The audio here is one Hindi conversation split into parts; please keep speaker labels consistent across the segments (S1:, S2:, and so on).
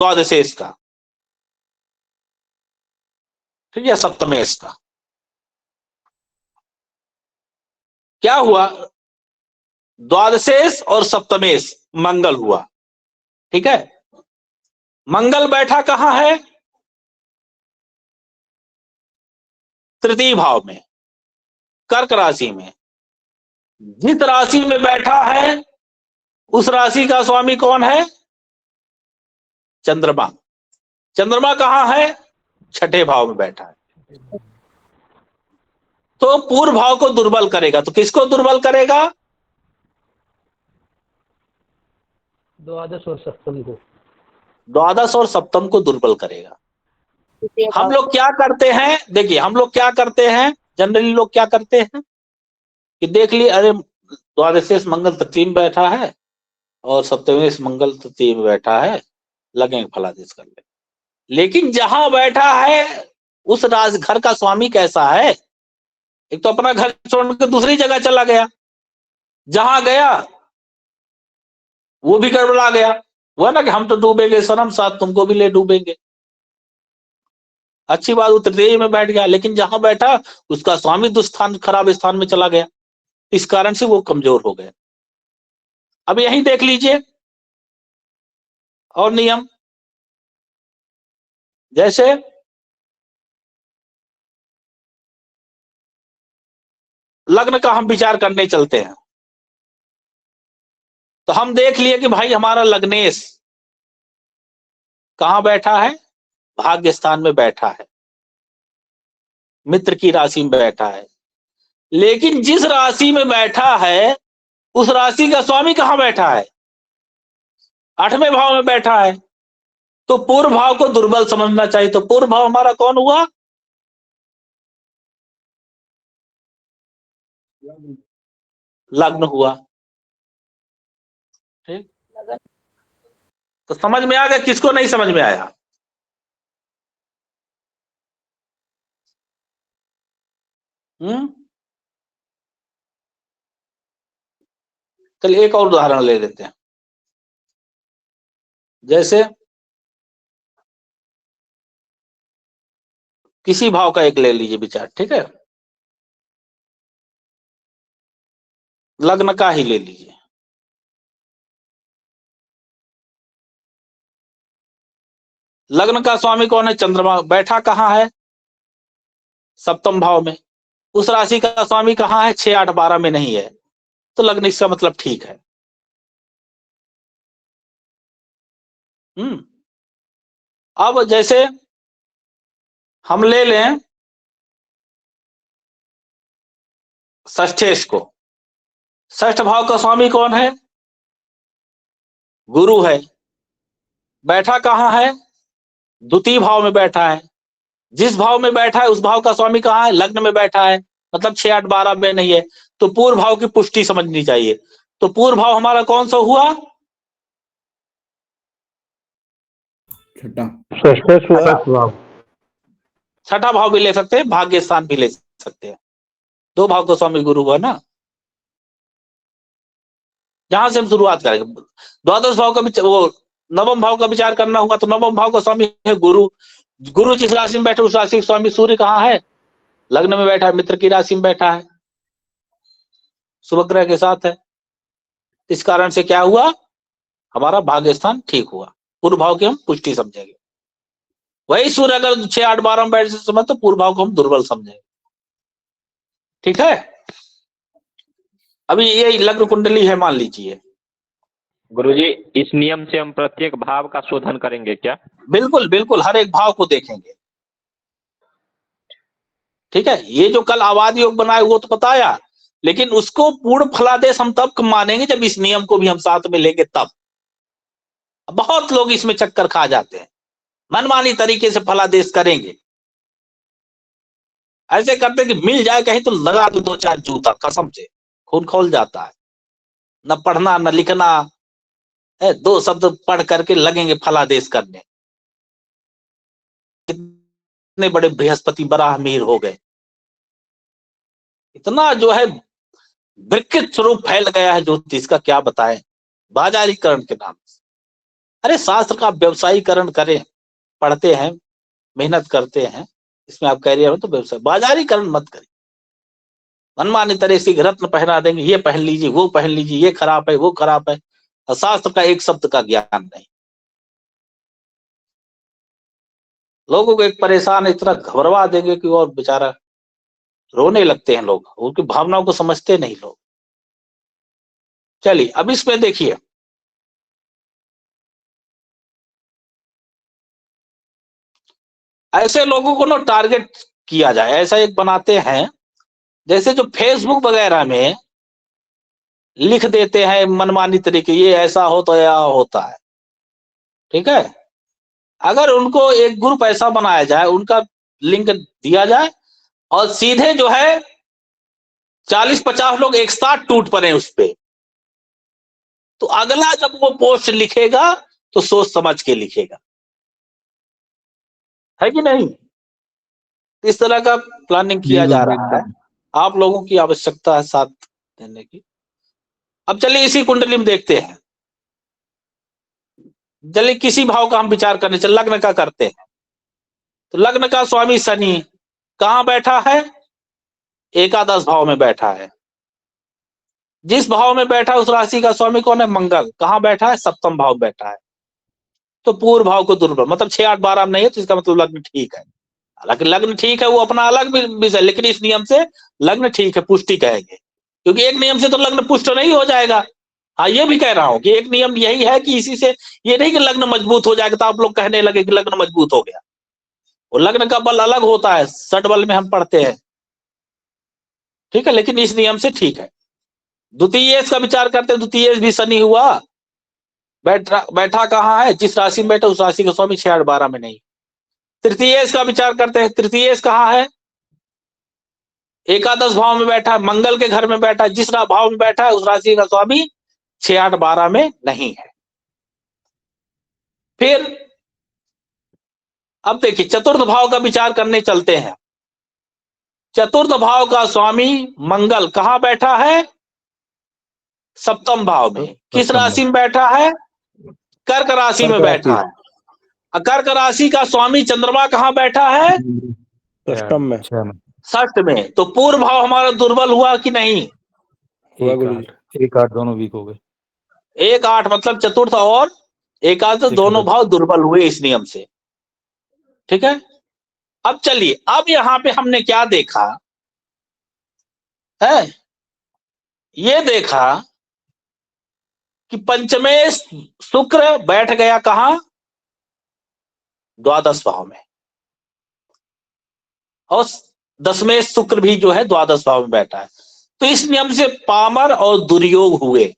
S1: द्वादशेश का, ठीक है, सप्तमेश का। क्या हुआ, द्वादशेश और सप्तमेश मंगल हुआ, ठीक है। मंगल बैठा कहां है, तृतीय भाव में, कर्क राशि में। जिस राशि में बैठा है उस राशि का स्वामी कौन है, चंद्रमा। चंद्रमा कहां है, छठे भाव में बैठा है। तो पूर्व भाव को दुर्बल करेगा। तो किसको दुर्बल करेगा,
S2: द्वादश और सप्तम को,
S1: द्वादश और सप्तम को दुर्बल करेगा। हम लोग क्या करते हैं, देखिए हम लोग क्या करते हैं, जनरली लोग क्या करते हैं कि देख लिए, अरे द्वादशेश मंगल तृतीय में बैठा है और सप्तमेश मंगल तृतीय में बैठा है, लगेंगे फलादेश कर ले। लेकिन जहां बैठा है उस राज घर का स्वामी कैसा है, एक तो अपना घर छोड़कर दूसरी जगह चला गया, जहां गया वो भी गड़बड़ा गया। वो है ना कि हम तो डूबेंगे सनम, साथ तुमको भी ले डूबेंगे। अच्छी बात, वो तृतीय में बैठ गया, लेकिन जहां बैठा उसका स्वामी दुस्थान, खराब स्थान में चला गया, इस कारण से वो कमजोर हो गए। अब यहीं देख लीजिए और नियम, जैसे लग्न का हम विचार करने चलते हैं, तो हम देख लिए कि भाई हमारा लग्नेश कहां बैठा है, भाग्य स्थान में बैठा है, मित्र की राशि में बैठा है। लेकिन जिस राशि में बैठा है उस राशि का स्वामी कहां बैठा है, आठवें भाव में बैठा है। तो पूर्व भाव को दुर्बल समझना चाहिए। तो पूर्व भाव हमारा कौन हुआ, लग्न हुआ, ठीक। तो समझ में आ गया, किसको नहीं समझ में आया, चलिए एक और उदाहरण ले लेते हैं। जैसे किसी भाव का एक ले लीजिए विचार, ठीक है, लग्न का ही ले लीजिए। लग्न का स्वामी कौन है, चंद्रमा, बैठा कहां है, सप्तम भाव में। उस राशि का स्वामी कहां है, 6, 8, 12 में नहीं है। तो लग्न इसका मतलब ठीक है। अब जैसे हम ले लें षष्ठेश को, षष्ठ भाव का स्वामी कौन है, गुरु है। बैठा कहां है, द्वितीय भाव में बैठा है। जिस भाव में बैठा है उस भाव का स्वामी कहां है, लग्न में बैठा है, मतलब 6, 8, 12 में नहीं है। तो पूर्व भाव की पुष्टि समझनी चाहिए। तो पूर्व भाव हमारा कौन सा हुआ, छठा भाव भी ले सकते हैं, भाग्य स्थान भी ले सकते हैं। दो भाव का स्वामी गुरु हुआ ना। जहां से हम शुरुआत करेंगे, द्वादश भाव का वो नवम भाव का विचार करना होगा। तो नवम भाव का स्वामी है गुरु। गुरु जिस राशि में बैठे उस राशि का स्वामी सूर्य कहां है, लग्न में बैठा है, मित्र की राशि में बैठा है, शुभ ग्रह के साथ है। इस कारण से क्या हुआ, हमारा भाग्य स्थान ठीक हुआ। पूर्व भाव की हम पुष्टि समझेंगे। वही सूर्य अगर 6, 8, 12 में बैठ से समझ, तो पूर्व भाव को हम दुर्बल समझेंगे, ठीक है। अभी ये लग्न कुंडली है मान लीजिए।
S3: गुरुजी, इस नियम से हम प्रत्येक भाव का शोधन करेंगे क्या?
S1: बिल्कुल बिल्कुल, हर एक भाव को देखेंगे, ठीक है। ये जो कल आवाद योग बनाए वो तो बताया, लेकिन उसको पूर्ण फलादेश हम तब मानेंगे जब इस नियम को भी हम साथ में लेंगे तब। बहुत लोग इसमें चक्कर खा जाते हैं, मनमानी तरीके से फलादेश करेंगे, ऐसे करते कि मिल जाए कहीं तो लगा दो 2-4 जूता, कसम से खून खोल जाता है। न पढ़ना न लिखना, 2 शब्द पढ़ करके लगेंगे फलादेश करने। कितने बड़े बृहस्पति बराहमीर हो गए, इतना जो है विकृत स्वरूप फैल गया है ज्योतिष का, क्या बताएं, बाजारीकरण के नाम से। अरे शास्त्र का व्यवसायीकरण करें, पढ़ते हैं, मेहनत करते हैं, इसमें आप करियर हो तो व्यवसाय, बाजारीकरण मत करें। मनमानी तरह से रत्न पहना देंगे, ये पहन लीजिए, वो पहन लीजिए, ये खराब है, वो खराब है, और शास्त्र का एक शब्द का ज्ञान नहीं। लोगों को एक परेशान इतना घबरवा देंगे कि और बेचारा रोने लगते हैं लोग, उनकी भावनाओं को समझते नहीं लोग। चलिए अब इसमें देखिए, ऐसे लोगों को ना टारगेट किया जाए, ऐसा एक बनाते हैं जैसे जो फेसबुक वगैरह में लिख देते हैं मनमानी तरीके, ये ऐसा हो तो या होता है, ठीक है। अगर उनको एक ग्रुप ऐसा बनाया जाए, उनका लिंक दिया जाए और सीधे जो है 40-50 लोग एक साथ टूट पड़े उस पे, तो अगला जब वो पोस्ट लिखेगा तो सोच समझ के लिखेगा, है कि नहीं। इस तरह का प्लानिंग किया जा
S4: बिल्कुल
S1: रहा है,
S4: एकदम।
S1: आप लोगों की आवश्यकता है साथ देने की। अब चलिए इसी कुंडली में देखते हैं, चलिए किसी भाव का हम विचार करने चल, लग्न का करते हैं। तो लग्न का स्वामी शनि कहां बैठा है? एकादश भाव में बैठा है। जिस भाव में बैठा है उस राशि का स्वामी कौन है? मंगल। कहां बैठा है? सप्तम भाव में बैठा है। तो पूर्व भाव को दुर्बल, मतलब 6, 8, 12 में नहीं है, तो इसका मतलब लग्न ठीक है। हालांकि लग्न ठीक है वो अपना अलग विषय, लेकिन इस नियम से लग्न ठीक है, पुष्टि कहेंगे, क्योंकि एक नियम से तो लग्न पुष्ट नहीं हो जाएगा। हाँ ये भी कह रहा हूं कि एक नियम यही है कि इसी से ये नहीं कि लग्न मजबूत हो जाएगा, तो आप लोग कहने लगे कि लग्न मजबूत हो गया। वो लग्न का बल अलग होता है, षट बल में हम पढ़ते हैं, ठीक है, लेकिन इस नियम से ठीक है। द्वितीय का विचार करते हैं, द्वितीय भी शनि हुआ, बैठा कहाँ है? जिस राशि में बैठा उस राशि का स्वामी 6, 8, 12 में नहीं। तृतीय का विचार करते हैं, तृतीय कहाँ है? एकादश भाव में बैठा है, मंगल के घर में बैठा है, जिस भाव में बैठा है उस राशि का स्वामी 6, 8, 12 में नहीं है। फिर अब देखिए चतुर्थ भाव का विचार करने चलते हैं। चतुर्थ भाव का स्वामी मंगल कहां बैठा है? सप्तम भाव में। किस राशि में बैठा है? कर्क राशि में बैठा है। कर्क राशि का स्वामी चंद्रमा कहां बैठा है?
S4: अष्टम में।
S1: षष्ठ में। तो पूर्व भाव हमारा दुर्बल हुआ कि नहीं?
S4: 1, 8 दोनों वीक हो गए।
S1: 1, 8 मतलब चतुर्थ और एकादश दोनों भाव दुर्बल हुए इस नियम से, ठीक है। अब चलिए, अब यहां पे हमने क्या देखा है? ये देखा कि पंचमे शुक्र बैठ गया कहां? द्वादश भाव में, और 10वें शुक्र भी जो है द्वादश भाव में बैठा है। तो इस नियम से पामर और दुर्योग हुए।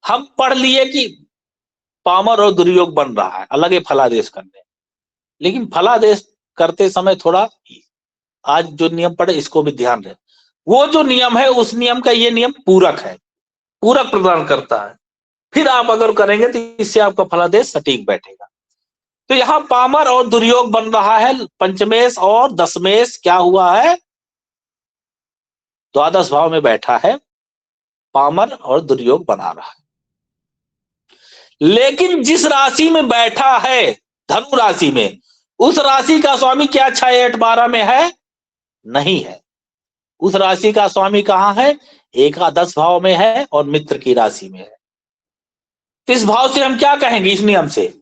S1: हम पढ़ लिए कि पामर और दुर्योग बन रहा है, अलग ही फलादेश करने, लेकिन फलादेश करते समय थोड़ा आज जो नियम पढ़े इसको भी ध्यान रहे। वो जो नियम है उस नियम का ये नियम पूरक है, पूरक प्रदान करता है। फिर आप अगर करेंगे तो इससे आपका फलादेश सटीक बैठेगा। तो यहां पामर और दुर्योग बन रहा है, पंचमेश और दशमेश क्या हुआ है? द्वादश भाव में बैठा है, पामर और दुर्योग बना रहा है। लेकिन जिस राशि में बैठा है, धनु राशि में, उस राशि का स्वामी क्या 6, 8, 12 में है? नहीं है। उस राशि का स्वामी कहां है? एकादश भाव में है और मित्र की राशि में है। इस भाव से हम क्या कहेंगे? इस नियम से,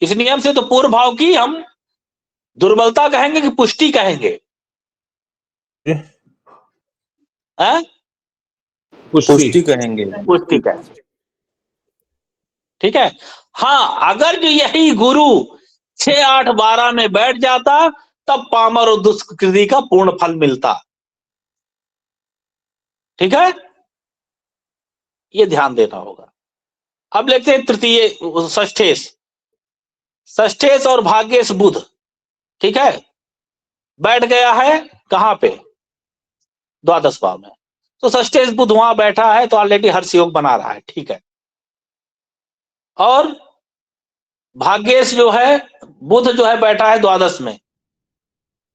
S1: इस नियम से तो पूर्व भाव की हम दुर्बलता कहेंगे कि पुष्टि कहेंगे?
S4: पुष्टि कहेंगे।
S1: पुष्टि कहेंगे, ठीक है। हाँ अगर जो यही गुरु 6, 8, 12 में बैठ जाता तब पामर और दुष्कृति का पूर्ण फल मिलता, ठीक है, ये ध्यान देना होगा। अब लेते हैं तृतीय षष्ठेश और भाग्येश बुध, ठीक है, बैठ गया है कहां पे? द्वादश भाव में। तो षष्ठेश बुध वहां बैठा है तो ऑलरेडी हर्ष योग बना रहा है, ठीक है। और भाग्येश जो है, बुध जो है बैठा है द्वादश में,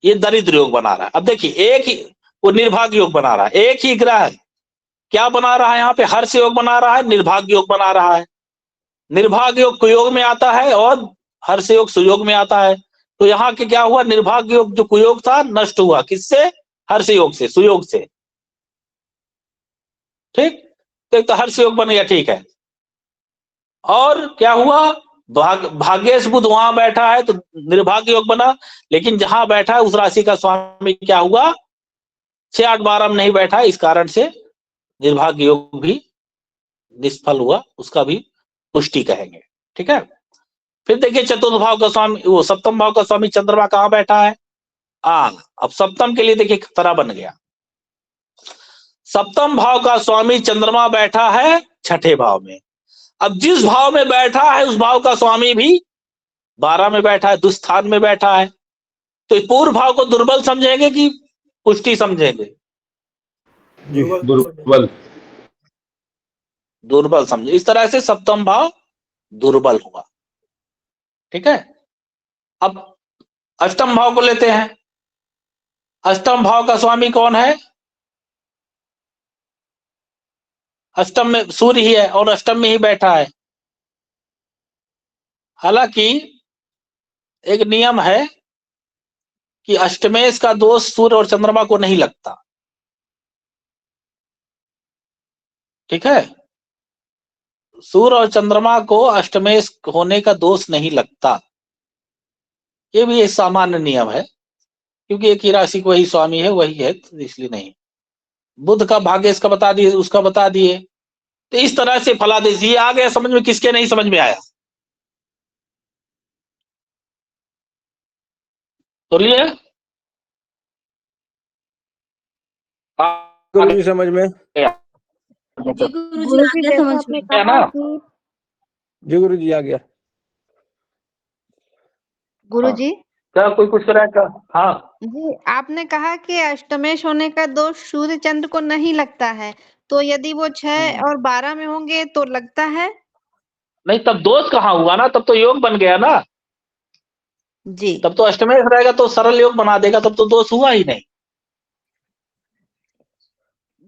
S1: ये दरिद्र योग बना रहा है। अब देखिए एक ही वो निर्भाग्य योग बना रहा है, एक ही ग्रह क्या बना रहा है? यहाँ पे हर्ष योग बना रहा है, निर्भाग्य योग बना रहा है। निर्भाग्य योग कुयोग में आता है और हर्ष योग सुयोग में आता है। तो यहाँ के क्या हुआ, निर्भाग्य योग जो कुयोग था नष्ट हुआ, किससे, हर्ष योग से, सुयोग से। ठीक, तो एक तो हर्ष योग बन गया, ठीक है। और क्या हुआ, भाग्येश बुध वहां बैठा है तो निर्भाग्य योग बना, लेकिन जहां बैठा है उस राशि का स्वामी क्या हुआ, 6, 8, 12 में नहीं बैठा, इस कारण से निर्भाग्य योग भी निष्फल हुआ, उसका भी पुष्टि कहेंगे। ठीक है। फिर देखिए चतुर्थ भाव का स्वामी, वो सप्तम भाव का स्वामी चंद्रमा कहां बैठा है, अब सप्तम के लिए देखिए खतरा बन गया। सप्तम भाव का स्वामी चंद्रमा बैठा है छठे भाव में। अब जिस भाव में बैठा है उस भाव का स्वामी भी 12 में बैठा है, दुस्थान में बैठा है। तो पूर्व भाव को दुर्बल समझेंगे कि पुष्टि समझेंगे,
S4: दुर्बल,
S1: दुर्बल समझे। इस तरह से सप्तम भाव दुर्बल हुआ। ठीक है। अब अष्टम भाव को लेते हैं। अष्टम भाव का स्वामी कौन है, अष्टम में सूर्य ही है और अष्टम में ही बैठा है। हालांकि एक नियम है कि अष्टमेश का दोष सूर्य और चंद्रमा को नहीं लगता। ठीक है, सूर्य और चंद्रमा को अष्टमेश होने का दोष नहीं लगता। ये भी एक सामान्य नियम है, क्योंकि एक ही राशि को वही स्वामी है, वही है, तो इसलिए नहीं। बुध का भाग्येश का बता दिए, उसका बता दिए। तो इस तरह से फलादेश ये आ गया समझ में, किसके नहीं समझ में आया तो लिए
S4: गुरुजी समझ में,
S5: जी गुरुजी आ गया समझ में।
S1: है ना।
S4: जी गुरुजी आ गया।
S5: गुरुजी
S1: क्या कोई कुछ रहा है क्या? हाँ
S5: जी, आपने कहा कि अष्टमेश होने का दोष सूर्य चंद्र को नहीं लगता है, तो यदि वो 6 और 12 में होंगे तो लगता है?
S1: नहीं, तब दोष कहाँ हुआ ना, तब तो योग बन गया ना।
S5: जी
S1: तब तो अष्टमेश रहेगा तो सरल योग बना देगा, तब तो दोष हुआ ही नहीं।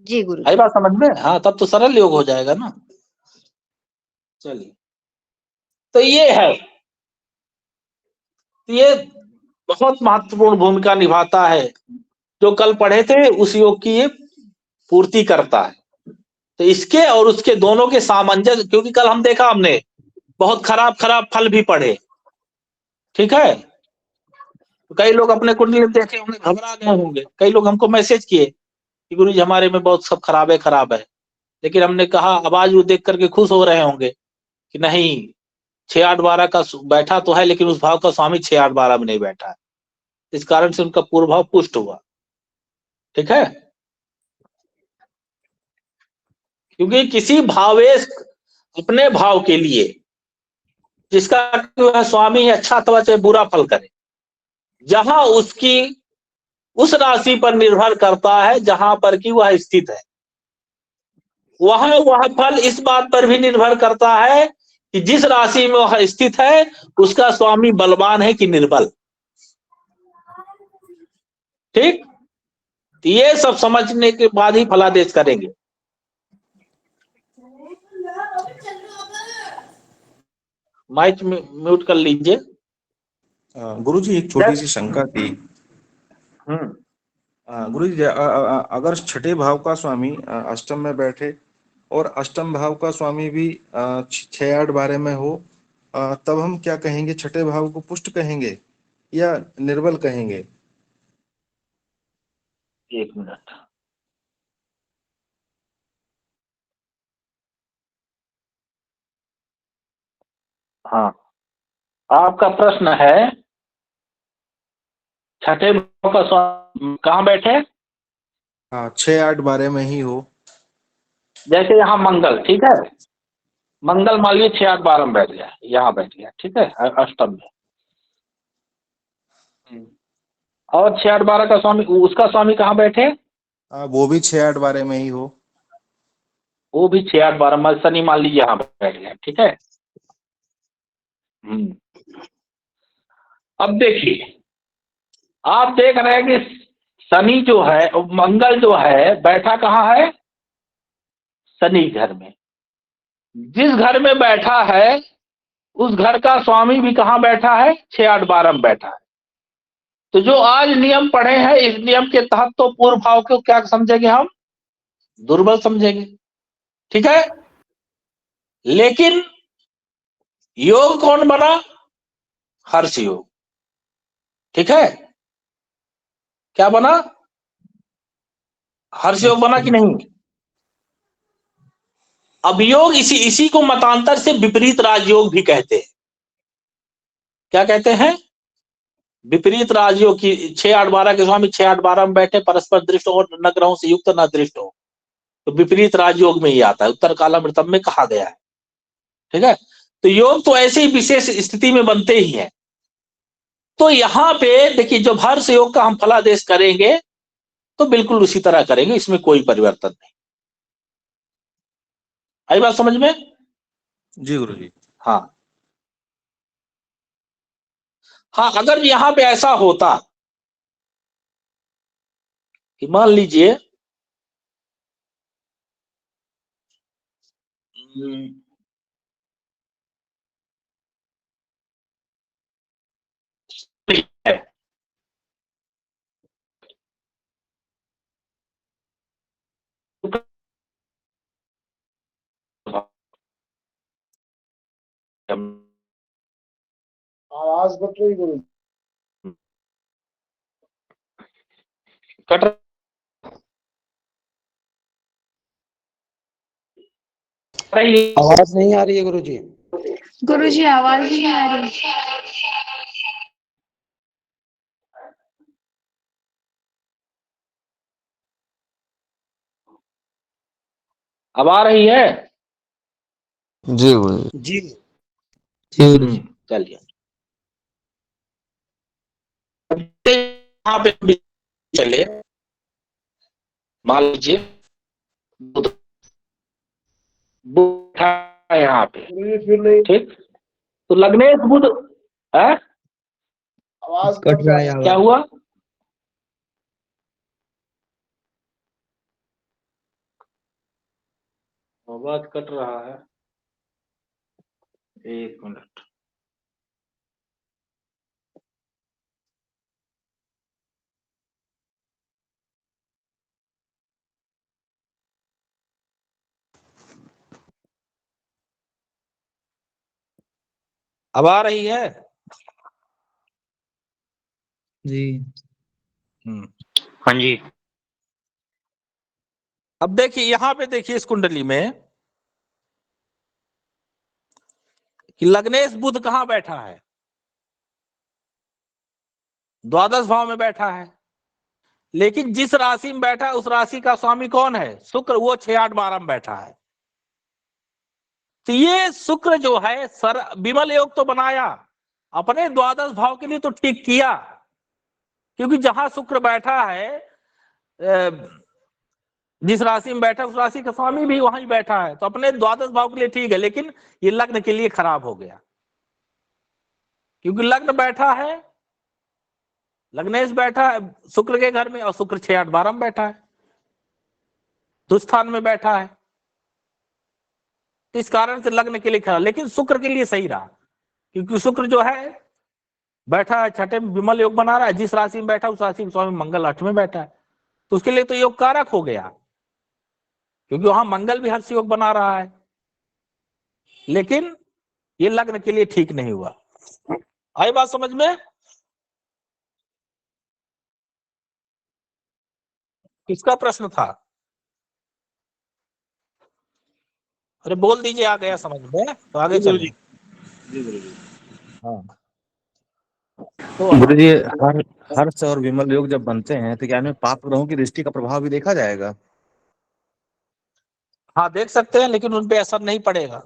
S5: जी
S1: आई
S5: गुरुजी।
S1: बात समझ में? हाँ, तब तो सरल योग हो जाएगा ना। चलिए, तो ये है, ये बहुत महत्वपूर्ण भूमिका निभाता है। जो कल पढ़े थे उस योग की ये पूर्ति करता है। तो इसके और उसके दोनों के सामंजस्य, क्योंकि कल हम देखा, हमने बहुत खराब खराब फल भी पढ़े। ठीक है, तो कई लोग अपने कुंडली में देखे होंगे, घबरा गए होंगे। कई लोग हमको मैसेज किए कि गुरुजी हमारे में बहुत सब खराब है। लेकिन हमने कहा, आवाज वो देख करके खुश हो रहे होंगे कि नहीं, 6, 8, 12 का बैठा तो है, लेकिन उस भाव का स्वामी 6, 8, 12 में नहीं बैठा है। इस कारण से उनका पूर्व भाव पुष्ट हुआ। ठीक है, क्योंकि किसी भावेश अपने भाव के लिए जिसका स्वामी अच्छा अथवा चाहे बुरा फल करे, जहां उसकी उस राशि पर निर्भर करता है जहां पर कि वह स्थित है, वह फल इस बात पर भी निर्भर करता है कि जिस राशि में वह स्थित है उसका स्वामी बलवान है कि निर्बल। ठीक, ये सब समझने के बाद ही फलादेश करेंगे। माइक म्यूट कर लीजिए।
S6: गुरुजी एक छोटी सी शंका थी। गुरुजी अगर छठे भाव का स्वामी अष्टम में बैठे और अष्टम भाव का स्वामी भी 6, 8, 12 में हो, तब हम क्या कहेंगे? छठे भाव को पुष्ट कहेंगे या निर्बल कहेंगे?
S1: एक मिनट, हाँ, आपका प्रश्न है छठे भाव का स्वामी कहाँ बैठे?
S6: हाँ, 6, 8, 12 में ही हो।
S1: जैसे यहाँ मंगल, ठीक है, मंगल मान लीजिए 6, 8, 12 में बैठ गया, यहाँ बैठ गया, ठीक है, अष्टम में। और 6, 8, 12 का स्वामी, उसका स्वामी कहाँ बैठे?
S6: वो भी 6, 8, 12 में ही हो।
S1: वो भी 6, 8, 12 में, शनि मान लीजिए यहाँ बैठ गया, ठीक है। अब देखिए, आप देख रहे हैं कि शनि जो है, मंगल जो है बैठा कहाँ है? शनि घर में। जिस घर में बैठा है उस घर का स्वामी भी कहाँ बैठा है? 6 8 12 में बैठा है। तो जो आज नियम पढ़े हैं, इस नियम के तहत तो पूर्व भाव को क्या समझेंगे हम? दुर्बल समझेंगे। ठीक है, लेकिन योग कौन बना? हर्ष योग। ठीक है, क्या बना? हर्ष योग बना कि नहीं? अभियोग इसी को मतांतर से विपरीत राजयोग भी कहते हैं। क्या कहते हैं? विपरीत राजयोग की 6 8 12 के स्वामी 6 8 12 में बैठे, परस्पर दृष्ट और न ग्रहों से युक्त न दृष्ट हो, तो विपरीत राजयोग में ही आता है, उत्तर कालामृतम में कहा गया है। ठीक है, तो योग तो ऐसे ही विशेष स्थिति में बनते ही है। तो यहां पे देखिए, जब हर्ष योग का हम फलादेश करेंगे तो बिल्कुल उसी तरह करेंगे, इसमें कोई परिवर्तन नहीं। आई बात समझ में?
S6: जी गुरु जी।
S1: हाँ हाँ, अगर यहां पे ऐसा होता कि मान लीजिए
S7: आवाज कट रही गुरु।
S1: कट रही है।
S2: आवाज नहीं आ रही है गुरुजी।
S5: गुरुजी आवाज नहीं आ रही।
S1: अब आ रही है?
S4: जी गुरु
S2: जी जी गुरुजी।
S1: चलिए, यहाँ पे भी चले, मान लीजिए बुध है यहाँ पे,
S7: गुरुजी फिर नहीं,
S1: ठीक, तो लग्नेश बुध है।
S7: आवाज
S2: कट रहा है
S1: क्या
S2: आवाज।
S1: हुआ? आवाज कट रहा है, एक मिनट। अब आ रही है?
S2: जी
S3: हाँ जी।
S1: अब देखिए, यहां पे देखिए इस कुंडली में कि लग्नेश बुध कहां बैठा है? द्वादश भाव में बैठा है। लेकिन जिस राशि में बैठा है उस राशि का स्वामी कौन है? शुक्र, वो 6 8 12 में बैठा है। तो ये शुक्र जो है विमल योग तो बनाया, अपने द्वादश भाव के लिए तो ठीक किया, क्योंकि जहां शुक्र बैठा है, जिस राशि में बैठा उस राशि का स्वामी भी वहीं बैठा है, तो अपने द्वादश भाव के लिए ठीक है। लेकिन ये लग्न के लिए खराब हो गया, क्योंकि लग्न बैठा है, लग्नेश बैठा है शुक्र के घर में, और शुक्र 6 8 12 में बैठा है, दुस्थान में बैठा है। इस कारण से लग्न के लिए खराब, लेकिन शुक्र के लिए सही रहा, क्योंकि शुक्र जो है बैठा है छठे में, विमल योग बना रहा है। जिस राशि में बैठा उस राशि में स्वामी मंगल 8 में बैठा है, तो उसके लिए तो योग कारक हो गया, क्योंकि वहां मंगल भी हर्ष योग बना रहा है। लेकिन ये लग्न के लिए ठीक नहीं हुआ। आई बात समझ में? किसका प्रश्न था? अरे बोल दीजिए, आ गया समझ में, तो आगे चलिए।
S6: जी गुरु जी।
S1: हाँ, तो
S8: गुरु जी, हर्ष और विमल योग जब बनते हैं तो क्या इनमें पाप ग्रहों की दृष्टि का प्रभाव भी देखा जाएगा?
S1: हाँ देख सकते हैं, लेकिन उन पे असर नहीं पड़ेगा।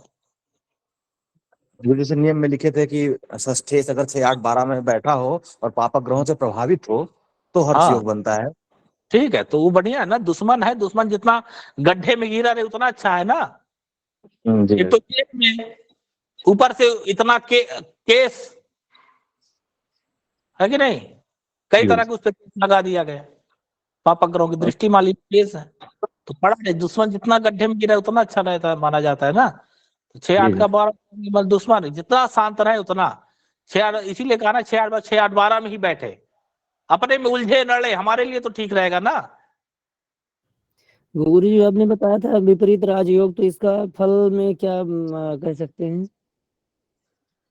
S8: जो जैसे नियम में लिखे थे कि षष्ठी अगर 6 8 12 में बैठा हो और पापक ग्रहों से प्रभावित हो तो हर्ष
S1: हाँ
S8: योग बनता है।
S1: ठीक है, तो वो बढ़िया है ना। दुश्मन है, दुश्मन जितना गड्ढे में गिरा रहे उतना अच्छा है ना।
S8: जी
S1: एक तो केस में ऊपर से इतना केस है कि नहीं, कई
S8: जी।
S1: तरह के उस पर केस लगा दिया गया। पापक ग्रहों की दृष्टि माली केस है, तो पड़ा है। दुश्मन जितना गड्ढे में गिरा है उतना अच्छा रहता है, माना जाता है ना। 6 8 का 12 मतलब दुश्मन जितना शांत रहे उतना 6 8, इसीलिए कहा ना 6 8 12 में ही बैठे, अपने में उलझे न लड़े, हमारे लिए तो ठीक रहेगा ना।
S9: गुरु जी आपने बताया था विपरीत राजयोग, तो इसका फल में क्या कह सकते हैं?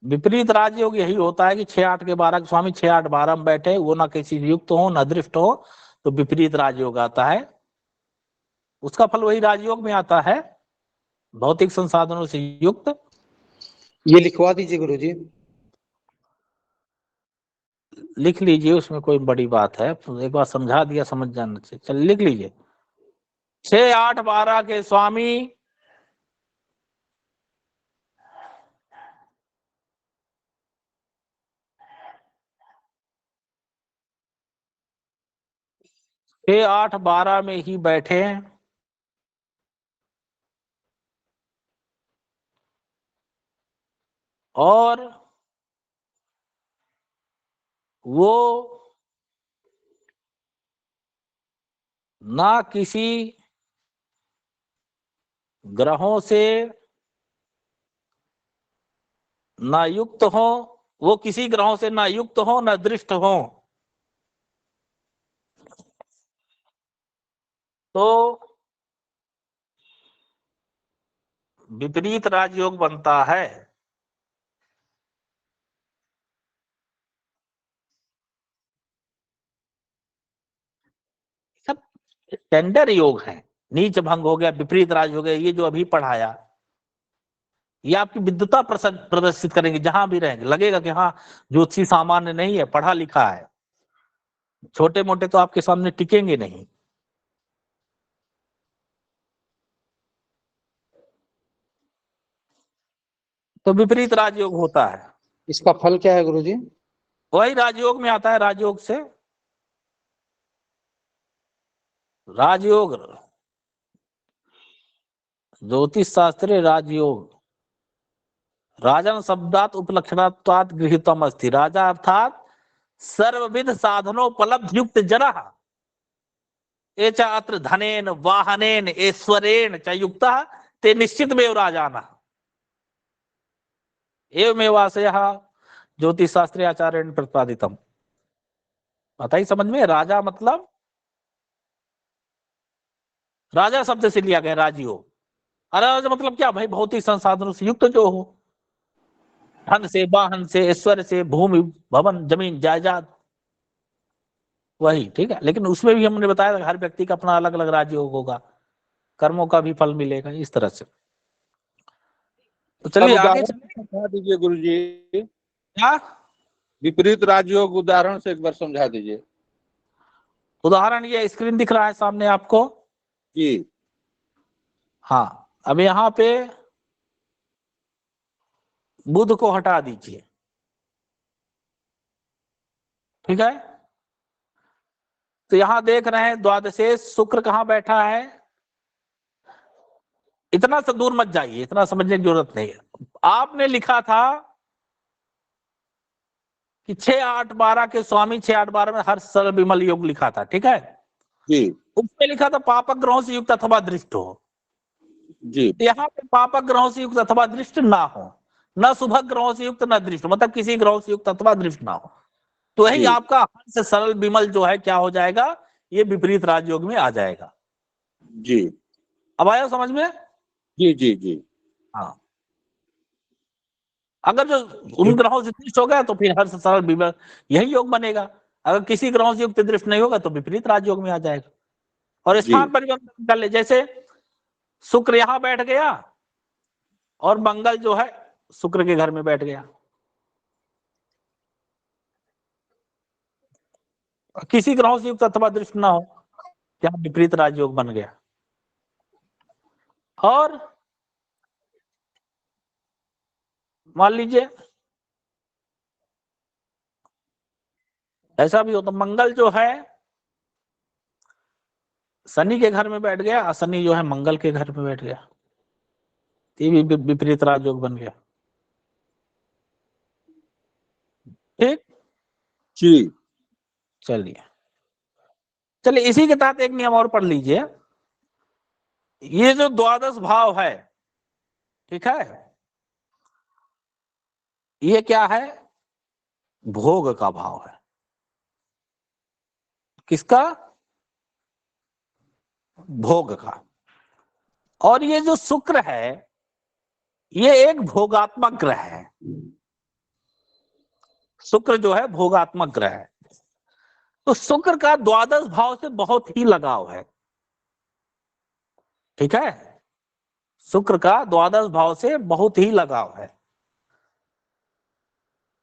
S1: विपरीत राजयोग यही होता है कि 6 8 के 12 स्वामी 6 8 12 में बैठे, वो ना किसी युक्त हो न दृष्ट हो, तो विपरीत राजयोग आता है। उसका फल वही राजयोग में आता है, भौतिक संसाधनों से युक्त।
S2: ये लिखवा दीजिए गुरु जी।
S1: लिख लीजिए, उसमें कोई बड़ी बात है, एक बार समझा दिया, समझ जाना चाहिए। चलिए लिख लीजिए, 6 8 12 के स्वामी छह 8 12 में ही बैठे और वो ना किसी ग्रहों से ना युक्त हो, वो किसी ग्रहों से ना युक्त हो ना दृष्ट हो, तो विपरीत राजयोग बनता है। सब टेंडर योग है, नीच भंग हो गया, विपरीत राज हो गया, ये जो अभी पढ़ाया, ये आपकी विद्वता प्रदर्शित करेंगे, जहां भी रहेंगे लगेगा कि हाँ ज्योतिषी सामान्य नहीं है, पढ़ा लिखा है। छोटे मोटे तो आपके सामने टिकेंगे नहीं। तो विपरीत राजयोग होता है,
S2: इसका फल क्या है गुरु जी?
S1: वही राजयोग में आता है। राजयोग से राजयोग, ज्योतिष शास्त्रे राजयोग, राजन शब्दात उपलक्षणात्वात् गृहीतम अस्ति। राजा अर्थात सर्वविध साधनोपलब्ध युक्त जनः, एच अत्र धनेन वाहनेन ऐश्वर्येण च युक्तः ते निश्चितमेव राजानः। एवमेवाशयः ज्योतिष शास्त्रे आचार्येण प्रतिपादितम। आता ही समझ में? राजा मतलब, राजा शब्द से लिया गया राजयोग। राजा मतलब क्या भाई? भौतिक संसाधनों से युक्त जो हो, धन से, वाहन से, ऐश्वर्य से, भूमि भवन जमीन जायदाद, वही ठीक है। लेकिन उसमें भी हमने बताया था हर व्यक्ति का अपना अलग अलग राजयोग होगा, कर्मों का भी फल मिलेगा इस तरह से। तो चलिए आगे
S10: समझा दीजिए गुरु जी।
S1: क्या
S10: विपरीत राजयोग उदाहरण से एक बार समझा दीजिए।
S1: उदाहरण? ये स्क्रीन दिख रहा है सामने आपको
S10: जी।
S1: हाँ, अब यहाँ पे बुध को हटा दीजिए, ठीक है। तो यहां देख रहे हैं द्वादशेष शुक्र कहां बैठा है। इतना सा दूर मत जाइए, इतना समझने की जरूरत नहीं है। आपने लिखा था कि 6 8 12 के स्वामी 6 8 12 में हर सरल विमल योग लिखा था, ठीक है
S10: जी।
S1: उसमें लिखा था पापक ग्रहों से युक्त अथवा दृष्ट हो।
S10: जी।
S1: यहाँ पे पापक ग्रहों से युक्त अथवा दृष्ट ना हो, न शुभक ग्रहों से युक्त न दृष्ट, मतलब किसी ग्रहों से युक्त अथवा दृष्ट ना हो, तो यही आपका हंस सरल विमल जो है क्या हो जाएगा? ये विपरीत राजयोग में आ जाएगा।
S10: जी।
S1: अब आया समझ में?
S10: जी जी जी।
S1: हाँ, अगर जो उन ग्रहों से दृष्ट हो गया तो फिर हर्ष सरल विमल यही योग बनेगा। अगर किसी ग्रहों से युक्त दृष्ट नहीं होगा तो विपरीत राजयोग में आ जाएगा। और स्थान परिवर्तन कर ले, जैसे शुक्र यहां बैठ गया और मंगल जो है शुक्र के घर में बैठ गया, किसी ग्रहों से युक्त अथवा दृष्ट ना हो, क्या विपरीत राजयोग बन गया। और मान लीजिए ऐसा भी हो तो मंगल जो है शनि के घर में बैठ गया, शनि जो है मंगल के घर में बैठ गया, ये भी विपरीत राजयोग बन गया, ठीक।
S10: जी।
S1: चलिए इसी के तहत एक नियम और पढ़ लीजिए। ये जो द्वादश भाव है, ठीक है, ये क्या है? भोग का भाव है। किसका? भोग का। और ये जो शुक्र है ये एक भोगात्मक ग्रह है। शुक्र जो है भोगात्मक ग्रह है। तो शुक्र का द्वादश भाव से बहुत ही लगाव है। ठीक है, शुक्र का द्वादश भाव से बहुत ही लगाव है।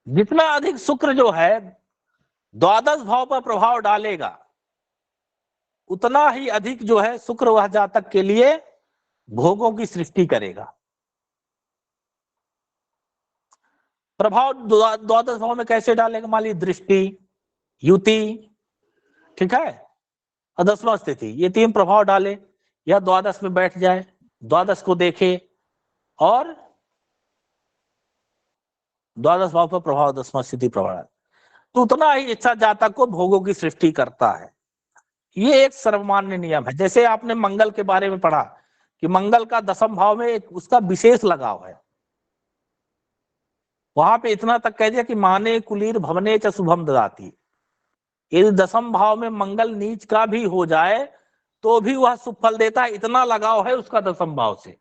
S1: जितना अधिक शुक्र जो है द्वादश भाव पर प्रभाव डालेगा उतना ही अधिक जो है शुक्र वह जातक के लिए भोगों की सृष्टि करेगा। प्रभाव द्वादश भाव में कैसे डालेगा? मान ली दृष्टि, युति, ठीक है, और दसवां स्थिति, ये तीन प्रभाव डाले, या द्वादश में बैठ जाए, द्वादश को देखे और द्वादश भाव पर प्रभाव दसवां स्थिति प्रभाव, तो उतना ही इच्छा जातक को भोगों की सृष्टि करता है। ये एक सर्वमान्य नियम है। जैसे आपने मंगल के बारे में पढ़ा कि मंगल का दसम भाव में एक उसका विशेष लगाव है। वहां पे इतना तक कह दिया कि माने कुलीर भवने च शुभम ददाती। यदि दसम भाव में मंगल नीच का भी हो जाए तो भी वह शुभ फल देता है, इतना लगाव है उसका दसम भाव से।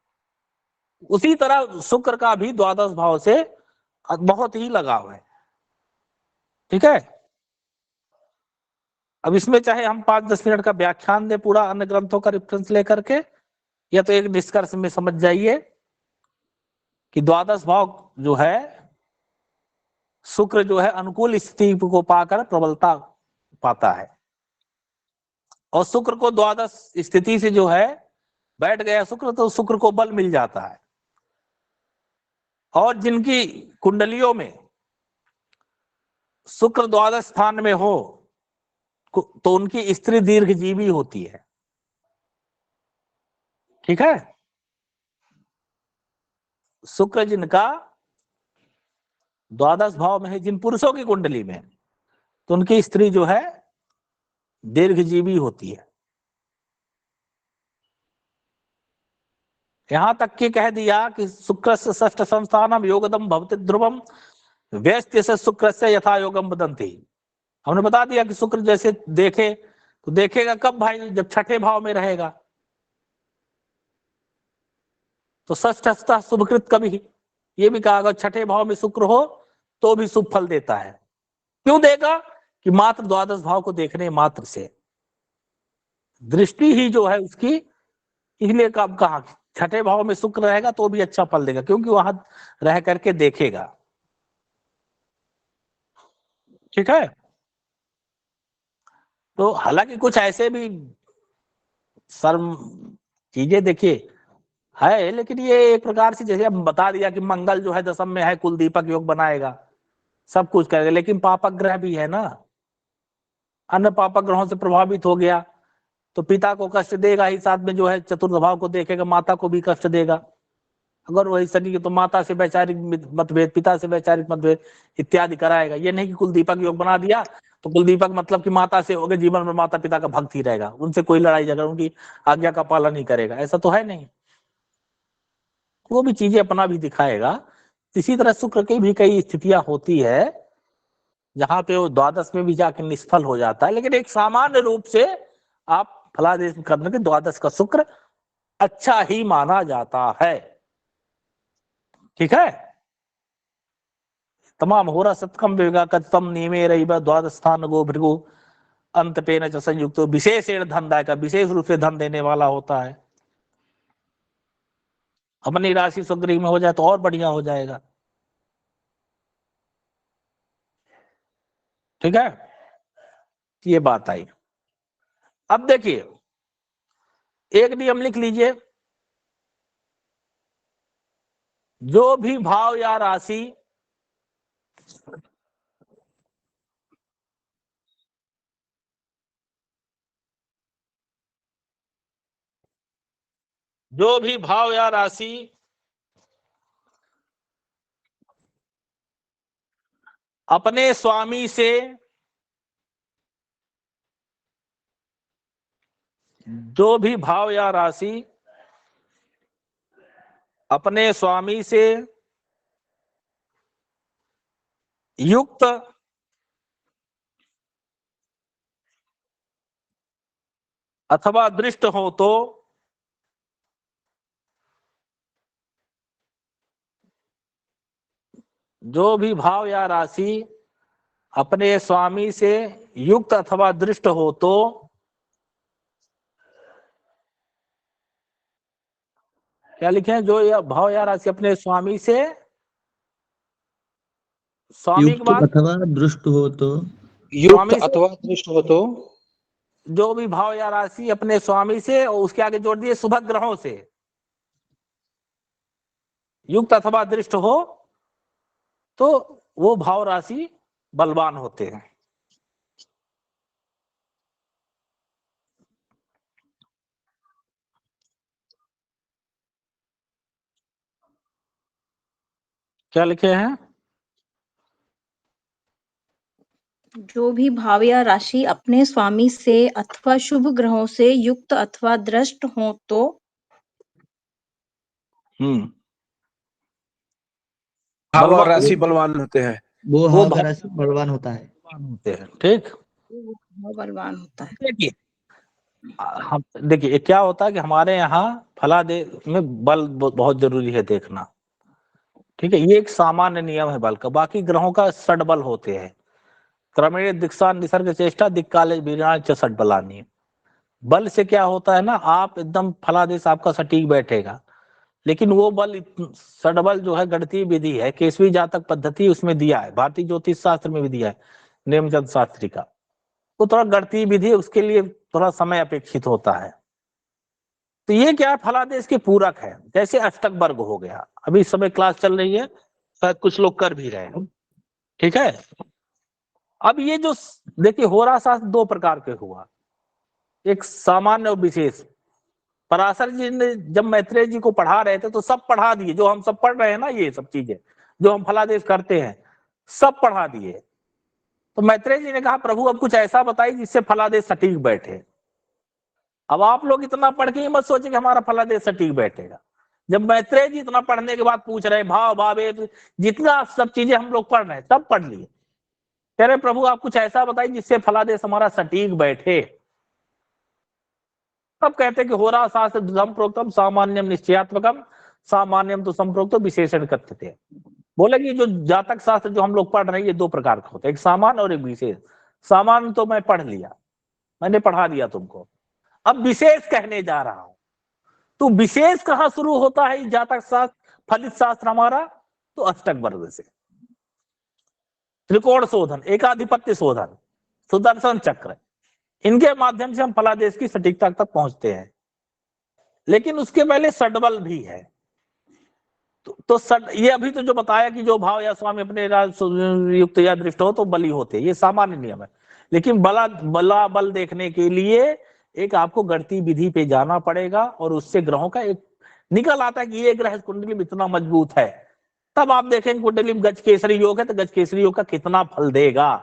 S1: उसी तरह शुक्र का भी द्वादश भाव से बहुत ही लगाव है। ठीक है, अब इसमें चाहे हम 5-10 मिनट का व्याख्यान दे पूरा अन्य ग्रंथों का रेफरेंस लेकर के, या तो एक निष्कर्ष में समझ जाइए कि द्वादश भाव जो है शुक्र जो है अनुकूल स्थिति को पाकर प्रबलता पाता है, और शुक्र को द्वादश स्थिति से जो है बैठ गया शुक्र तो शुक्र को बल मिल जाता है। और जिनकी कुंडलियों में शुक्र द्वादश स्थान में हो तो उनकी स्त्री दीर्घजीवी होती है। ठीक है, शुक्र जिनका द्वादश भाव में है, जिन पुरुषों की कुंडली में, तो उनकी स्त्री जो है दीर्घजीवी होती है। यहां तक कि कह दिया कि शुक्र से षष्ठ संस्थानम योगदम भवति ध्रुवम व्यस्त्य से शुक्र से यथा योगम बदंती। हमने बता दिया कि शुक्र जैसे देखे तो देखेगा कब भाई? जब छठे भाव में रहेगा। तो षष्ठ शुभकृत कभी, ये भी कहा अगर छठे भाव में शुक्र हो तो भी शुभ फल देता है। क्यों देगा? कि मात्र द्वादश भाव को देखने मात्र से दृष्टि ही जो है उसकी, इसलिए कब कहा छठे भाव में शुक्र रहेगा तो भी अच्छा फल देगा, क्योंकि वहां रह करके देखेगा। ठीक है, तो हालांकि कुछ ऐसे भी शर्म चीजें देखिए है, लेकिन ये एक प्रकार से जैसे हम बता दिया कि मंगल जो है दशम में है, कुल दीपक योग बनाएगा, सब कुछ करेगा, लेकिन पापक ग्रह भी है ना, अन्य पापक ग्रहों से प्रभावित हो गया तो पिता को कष्ट देगा ही, साथ में जो है चतुर्थ भाव को देखेगा, माता को भी कष्ट देगा। अगर वही शनि तो माता से वैचारिक मतभेद, पिता से वैचारिक मतभेद इत्यादि कराएगा। ये नहीं कि कुल दीपक योग बना दिया तो कुल दीपक मतलब कि माता से हो गए, जीवन में माता पिता का भक्त ही रहेगा, उनसे कोई लड़ाई झगड़ा, उनकी आज्ञा का पालन नहीं करेगा, ऐसा तो है नहीं। वो भी चीजें अपना भी दिखाएगा। इसी तरह शुक्र की भी कई स्थितियां होती है जहां पे वो द्वादश में भी जाकर निष्फल हो जाता है, लेकिन एक सामान्य रूप से आप फलादेश करने के द्वादश का शुक्र अच्छा ही माना जाता है। ठीक है, तमाम होरा सत्कम विवेका कतम नियमे रही द्वादश स्थान गो भृगु अंत पे न संयुक्त विशेष धनदाय का, विशेष रूप से धन देने वाला होता है। अपनी राशि स्वगृह में हो जाए तो और बढ़िया हो जाएगा। ठीक है, ये बात आई। अब देखिए एक नियम लिख लीजिए, जो भी भाव या राशि अपने स्वामी से अपने स्वामी से युक्त अथवा दृष्ट हो तो जो भी भाव या राशि अपने स्वामी से युक्त अथवा दृष्ट हो तो क्या लिखे हैं, जो यह भाव या राशि अपने स्वामी से, स्वामी के बाद
S4: अथवा दृष्ट हो तो,
S2: युक्त
S1: स्वामी से
S2: अथवा दृष्ट हो तो,
S1: जो भी भाव या राशि अपने स्वामी से, और उसके आगे जोड़ दिए शुभ ग्रहों से युक्त अथवा दृष्ट हो तो वो भाव राशि बलवान होते हैं। क्या लिखे हैं,
S11: जो भी भाव या राशि अपने स्वामी से अथवा शुभ ग्रहों से युक्त अथवा दृष्ट हो तो
S7: भाव और
S1: बलवान
S7: राशि बलवान होते हैं।
S4: वो
S1: वो
S4: भाव
S1: भाव
S4: राशि बलवान होता है।
S1: बलवान होते हैं। ठीक,
S11: वो भाव बलवान होता है।
S1: देखिए हम देखिए क्या होता है कि हमारे यहाँ फलादेश में बल बहुत जरूरी है देखना। ठीक है, ये एक सामान्य नियम है बल का। बाकी ग्रहों का षड बल होते हैं, क्रमेण दीक्षा निसर्ग चेष्टा दिक्काल वीर्याण च षड बलानि। बल से क्या होता है ना, आप एकदम फलादेश आपका सटीक बैठेगा, लेकिन वो बल षडबल जो है गणितीय विधि है, केसवी जातक पद्धति उसमें दिया है, भारतीय ज्योतिष शास्त्र में भी दिया है, नेमचंद शास्त्री का। वो थोड़ा गणितीय विधि है, उसके लिए थोड़ा समय अपेक्षित होता है। तो ये क्या फलादेश के पूरक है, जैसे अष्टक वर्ग हो गया। अभी इस समय क्लास चल रही है, शायद कुछ लोग कर भी रहे हैं। ठीक है, अब ये जो देखिए होरा शास्त्र दो प्रकार के हुआ, एक सामान्य और विशेष। पराशर जी ने जब मैत्रेय जी को पढ़ा रहे थे तो सब पढ़ा दिए, जो हम सब पढ़ रहे हैं ना, ये सब चीजें जो हम फलादेश करते हैं सब पढ़ा दिए। तो मैत्रेय जी ने कहा प्रभु अब कुछ ऐसा बताइए जिससे फलादेश सटीक बैठे। अब आप लोग इतना पढ़ के ही मत सोचे कि हमारा फलादेश सटीक बैठेगा। जब मैत्रेय जी इतना पढ़ने के बाद पूछ रहे भाव भावेद, जितना सब चीजें हम लोग पढ़ रहे हैं सब पढ़ लिए, कह रहे प्रभु आप कुछ ऐसा बताइए जिससे फलादेश हमारा सटीक बैठे। तब कहते कि होरा शास्त्र संप्रोक्तम सामान्यम निश्चयात्मकम सामान्यम तो संप्रोक्तो विशेषण कथ्यते। बोले कि जो जातक शास्त्र जो हम लोग पढ़ रहे हैं ये दो प्रकार का होता है, एक सामान्य और एक विशेष। सामान्य तो मैं पढ़ लिया, मैंने पढ़ा दिया तुमको, अब विशेष कहने जा रहा हूं। तो विशेष कहां शुरू होता है जातक शास्त्र फलित शास्त्र हमारा, तो अष्टक वर्ग से। त्रिकोण शोधन, एकाधिपत्य शोधन, सुदर्शन चक्र, इनके माध्यम से हम फलादेश की सटीकता तक पहुंचते हैं। लेकिन उसके पहले षडबल भी है। तो ये अभी तो जो बताया कि जो भाव या स्वामी अपने युक्त या दृष्ट हो तो बली होते, ये सामान्य नियम है। लेकिन बला बल देखने के लिए एक आपको गणितीय विधि पे जाना पड़ेगा, और उससे ग्रहों का एक निकल आता है कि ये ग्रह कुंडली में इतना मजबूत है। तब आप देखेंगे कुंडली में गज केसरी योग है तो गज केसरी योग का कितना फल देगा।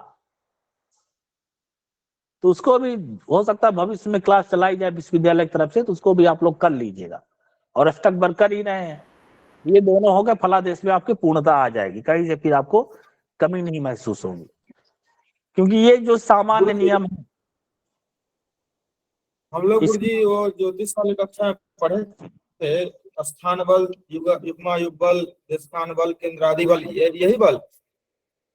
S1: तो उसको भी हो सकता है भविष्य में क्लास चलाई जाए विश्वविद्यालय की तरफ से, तो उसको भी आप लोग कर लीजिएगा। और अष्टक वर्ग कर ही रहे हैं, ये दोनों हो गए, फलादेश में आपकी पूर्णता आ जाएगी, कहीं से फिर आपको कमी नहीं महसूस होगी, क्योंकि ये जो सामान्य नियम है।
S12: हम लोग गुरुजी वो ज्योतिष वाली कक्षा में पढ़े थे, स्थान बल, युग्मा युग बल, स्थान बल, केंद्रादि बल, यही बल।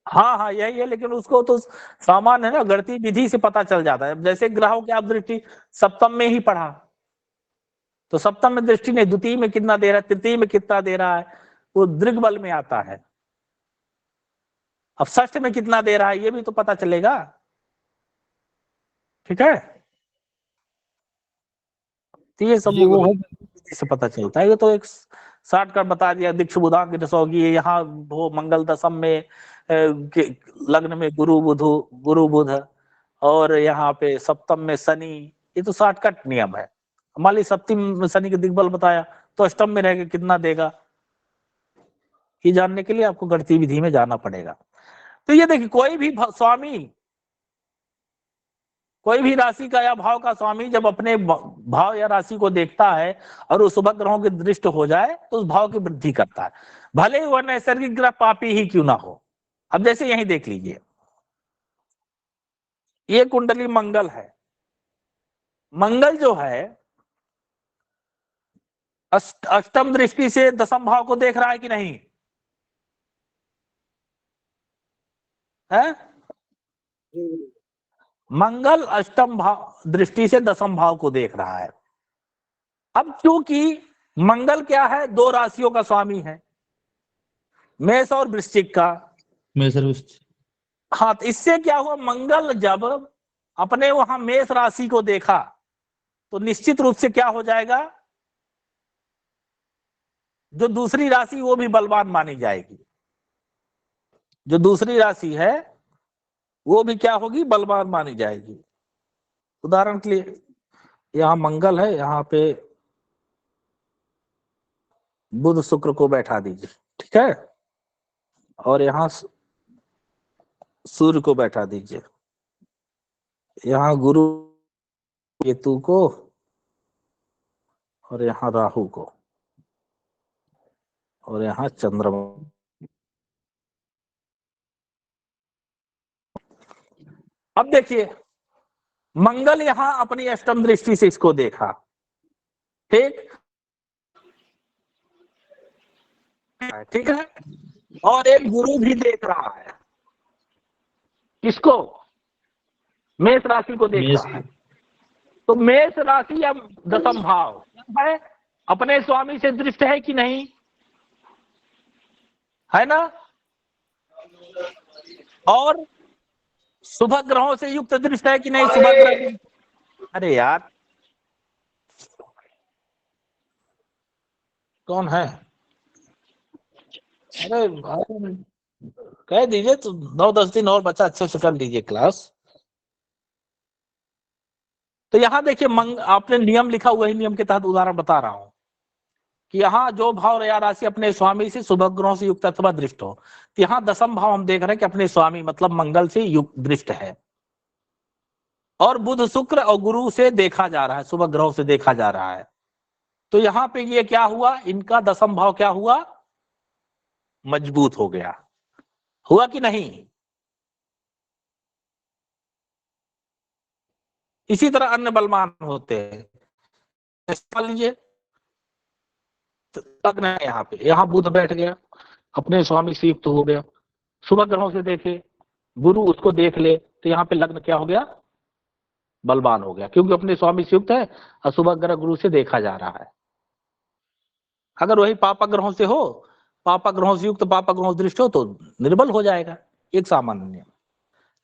S1: हाँ हाँ यही है, लेकिन उसको तो सामान्य है ना, गणितीय विधि से पता चल जाता है। जैसे ग्रहों की आप दृष्टि सप्तम में ही पढ़ा, तो सप्तम में दृष्टि नहीं, द्वितीय में कितना दे रहा है, तृतीय में कितना दे रहा है, वो दृग्बल में आता है। अब षष्ठ में कितना दे रहा है ये भी तो पता चलेगा। ठीक है, तो ये सब वो से पता चलता है। ये तो एक शॉर्टकट बता दिया, दीक्ष बुधांक दशोगी, यहाँ वो मंगल दशम में लग्न में गुरु बुध, और यहाँ पे सप्तम में शनि, ये तो शॉर्टकट नियम है। मान ली सप्तम में शनि के दिग्बल बताया तो अष्टम में रहेगा कितना देगा, ये जानने के लिए आपको गणितीय विधि में जाना पड़ेगा। तो ये देखिए कोई भी स्वामी, कोई भी राशि का या भाव का स्वामी जब अपने भाव या राशि को देखता है और उस शुभ ग्रहों की दृष्टि हो जाए तो उस भाव की वृद्धि करता है, भले ही वह नैसर्गिक ग्रह पापी ही क्यों ना हो। अब जैसे यही देख लीजिए, ये कुंडली मंगल है। मंगल जो है अष्टम दृष्टि से दशम भाव को देख रहा है कि नहीं है? मंगल अष्टम भाव दृष्टि से दशम भाव को देख रहा है। अब क्योंकि मंगल क्या है, 2 राशियों का स्वामी है, मेष और वृश्चिक का। हाँ, तो इससे क्या हुआ, मंगल जब अपने वहां मेष राशि को देखा तो निश्चित रूप से क्या हो जाएगा, जो दूसरी राशि वो भी बलवान मानी जाएगी। जो दूसरी राशि है वो भी क्या होगी, बलवान मानी जाएगी। उदाहरण के लिए यहां मंगल है, यहां पे बुध शुक्र को बैठा दीजिए, ठीक है, और यहां सूर्य को बैठा दीजिए, यहां गुरु केतु को, और यहां राहु को, और यहां चंद्रमा। अब देखिए, मंगल यहां अपनी अष्टम दृष्टि से इसको देखा, ठीक ठीक है, और एक गुरु भी देख रहा है, किसको, मेष राशि को देख रहा है। तो मेष राशि या दशम भाव है, अपने स्वामी से दृष्ट है कि नहीं, है ना, और शुभ ग्रहों से युक्त दृष्ट है कि नहीं, शुभ ग्रह। अरे यार कौन है, अरे कह दीजिए तो 9-10 दिन और बच्चा अच्छे से कर लीजिए क्लास। तो यहां देखिए आपने नियम लिखा हुआ है, नियम के तहत उदाहरण बता रहा हूं कि यहाँ जो भाव या राशि अपने स्वामी से शुभ ग्रहों से युक्त अथवा दृष्ट हो, तो यहाँ दशम भाव हम देख रहे हैं कि अपने स्वामी मतलब मंगल से युक्त दृष्ट है, और बुध शुक्र और गुरु से देखा जा रहा है, शुभ ग्रहों से देखा जा रहा है। तो यहाँ पे ये क्या हुआ, इनका दशम भाव क्या हुआ, मजबूत हो गया, हुआ कि नहीं। इसी तरह अन्य बलवान होते हैं, मान लीजिए लग्न है, यहाँ पे यहाँ बुध बैठ गया, अपने स्वामी से युक्त हो गया, शुभ ग्रहों से देखे, गुरु उसको देख ले, तो यहाँ पे लग्न क्या हो गया, बलवान हो गया, क्योंकि अपने स्वामी से युक्त है, अशुभ ग्रह गुरु से देखा जा रहा है। अगर वही पापा ग्रहों से हो, पापा ग्रहों से युक्त पापा ग्रहों दृष्ट हो, तो निर्बल हो जाएगा, एक सामान्य नियम।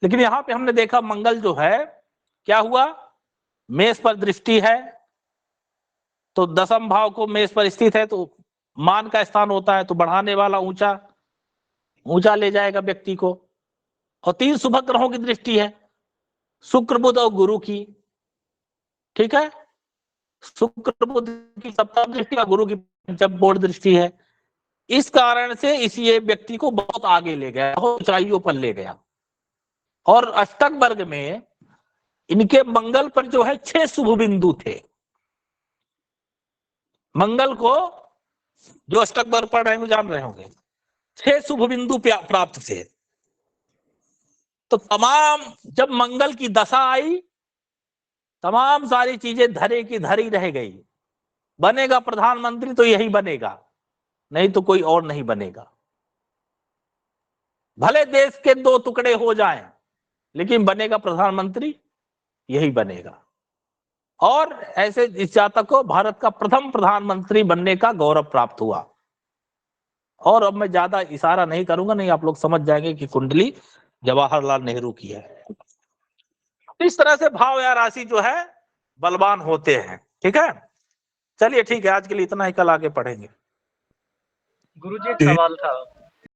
S1: लेकिन यहाँ पे हमने देखा मंगल जो है क्या हुआ, मेष पर दृष्टि है, तो दशम भाव को मेष पर स्थित है, तो मान का स्थान होता है, तो बढ़ाने वाला ऊंचा ऊंचा ले जाएगा व्यक्ति को। और 3 शुभ ग्रहों की दृष्टि है, शुक्र बुध और गुरु की, ठीक है, शुक्र बुध की सप्तम दृष्टि और गुरु की पंचम बोर्ड दृष्टि है। इस कारण से इस ये व्यक्ति को बहुत आगे ले गया, बहुत ऊंचाइयों पर ले गया। और अष्टक वर्ग में इनके मंगल पर जो है 6 शुभ बिंदु थे। मंगल को जो अष्टक वर्ग पढ़ रहे हैं जान रहे होंगे, 6 शुभ बिंदु प्राप्त थे। तो तमाम जब मंगल की दशा आई, तमाम सारी चीजें धरे की धरी रह गई। बनेगा प्रधानमंत्री तो यही बनेगा, नहीं तो कोई और नहीं बनेगा। भले देश के 2 टुकड़े हो जाएं, लेकिन बनेगा प्रधानमंत्री यही बनेगा। और ऐसे इस जातक को भारत का प्रथम प्रधानमंत्री बनने का गौरव प्राप्त हुआ। और अब मैं ज्यादा इशारा नहीं करूंगा, नहीं आप लोग समझ जाएंगे कि कुंडली जवाहरलाल नेहरू की है। इस तरह से भाव या राशि जो है बलवान होते हैं, ठीक है। चलिए ठीक है, आज के लिए इतना ही, कल आगे पढ़ेंगे।
S13: गुरुजी एक सवाल था।